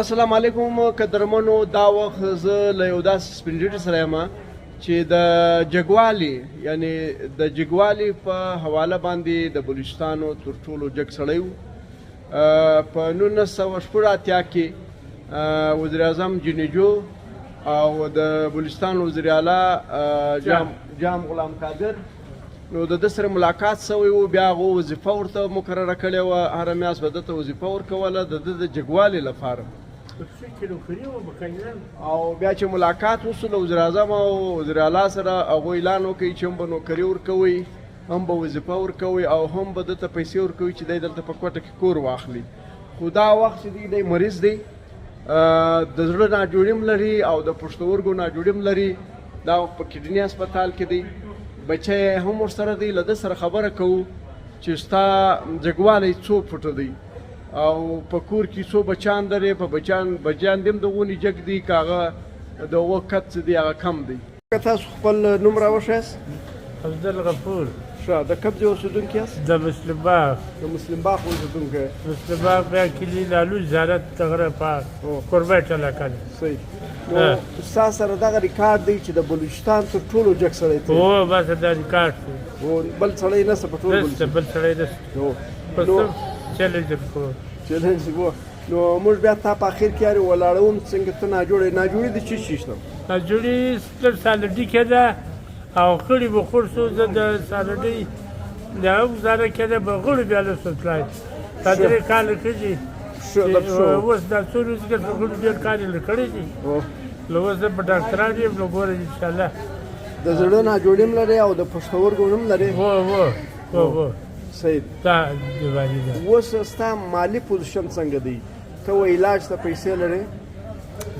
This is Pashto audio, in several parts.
السلام علیکم قدرمنو. دا وخت زه له یو داسې سپین ږیري سره یم چې د جګوالي یعنی د جګوالي په حواله باندې د بلوچستانو تر ټولو جګ سړی و. په 1980 کې وزیر اعظم جنیجو او د بلوچستان وزیر اعلی جام غلام قادر نو د ده سره ملاقات سوی و. بیا هغو وظیفه ورته مقرره کړې وه، هره میاشت به ده ته وظیفه ورکوله د ده د جګوالي لپاره. او بیا چې ملاقات وسو له وزیر اعظم او وزیر اعلی سره، هغوی اعلان وکړي چې هم به نوکري ورکوي، هم به وظیفه ورکوي او هم به ده ته پیسې ورکوي چې دی دلته په کوټه کې کور واخلي. خو دا وخت چې دی مریض دی، د زړه ناجوړي هم لري او د پښتورګو ناجوړي هم لري. دا په کډني هسپتال کې دی. بچی هم ورسره دی. له ده سره خبره کوو چې ستا جګوالی څو فوټه دی او په کور کې څو بچیان لرې. په بچیان دې هم د غونې جګ دي که هغه د هغه قد څه دی هغه کم دی. که تاسو خپل نوم راوښیاست؟ عبدالغفور. ښه، د کوم ځای اوسېدونکي یاست؟ د مسلم باغ. د مسلم باغ اوسېدونکی. مسلم باغ بیا کلي لالو زیارت تغره پاک کوربیټ علاقه ده. صحیح. نو ستا سره دغه ریکارډ دی چې د بلوچستان تر ټولو جګ سړی ته؟ هو بس دا ریکارډ دی. بل سړی نشته په ټول نشته، بل سړی نشته. چیلنج درکوو. چیلنج و. نو موږ بیا تا په اخر کې یارې ولاړوم څنګه ته ناجوړې د څه شي شته؟ ناجوړي ستر سالډي کې ده او خړې به خور شو. زه د سالډي د هغه ګزاره کېده به غړي بیا له سوتلای دا 3 کاله کېږي. اوس دا څو ورځې کې غړي ډېر کار یې کړی دي. نو اوس زه په ډاکټران یم. نو ګوره انشاءالله د زړه ناجوړي هم لرې او د پښتورګو هم لرې؟ هو صحیح. دا بیماري ده. اوس ستا مالي پوزیشن څنګه دی؟ ته و علاج ته پیسې لرې؟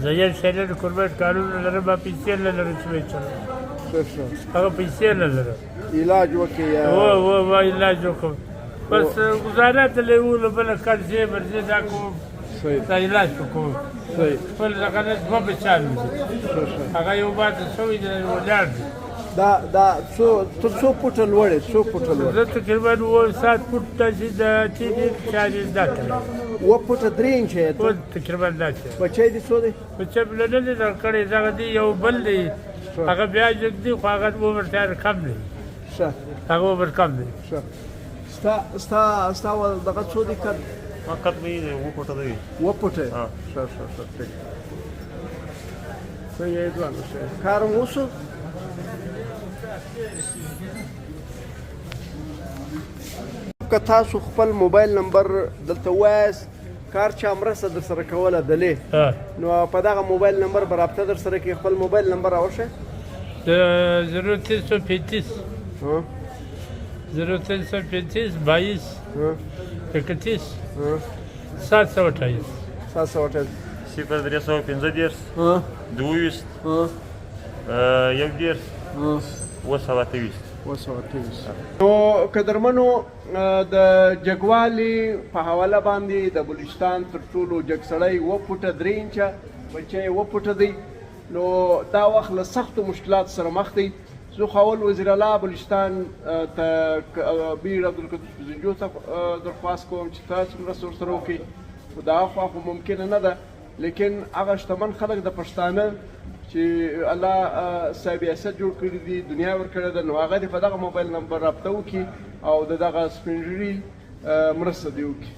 زه یو شی لرم، کوربیټ کارونه لرم، ما پیسې نه لرم چې وچلوم. هغه پیسې نه لرم. علاج وکړې؟ و علاج وکړم. بس ګزاره ته له یو له بله قرضې برضې دا کوم، دا علاج وکړم. خپل دغه نه دوه بچیان دي. هغه یو باده شوی دی ولاړ دی. دا ته څو فوټه لوړ یې؟ څو فوټه لوړ؟ زه تقریبا 7 فوټ داسې د چې چارج دا کړی. 7 فوټه 3 انچه یې ته؟ تقریبا داسې. بچی دې څو دی؟ بچی مې نه دی درکړی. دغه دی یو بل دی، هغه بیا جګ دی خو هغه عمر ډېر کم دی. هغه عمر کم دی. ستا دغه څو دی قد؟ ما قد مې 7 فوټه دی. 7 فوټه؟ ښه ټیک. څنګه یې ځوانه شوی کار مو وشو؟ که تاسو خپل موبایل نمبر دلته ووایاست، کار چا مرسته در سره کوله دلې، نو په دغه موبایل نمبر به رابطه در سره کې. خپل موبایل نمبر راوښیه. 0335 0335 22 31 728 728 0315 22 11 228. نو قدرمنو، د جګوالي په حواله باندې د بلوچستان تر ټولو جګ سړی 7 فوټه 3 انچه، بچی 7 فوټه دی. نو دا وخت له سختو مشکلاتو سره مخ دی. زه خو اول وزیر اعلی بلوچستان ته بیر عبدالقدوس زنجو ته درخواست کوم چې تاسو مرسته ورسره وکړئ. خو دا خو ممکنه نه ده، لیکن هغه شتمن خلک د پښتانه چې الله صاحب حیثیت جوړ کړي دي، دنیا ورکړې ده، نو هغه دې په دغه موبایل نمبر رابطه وکړي او د دغه سپین ږیري مرسته دې وکړي.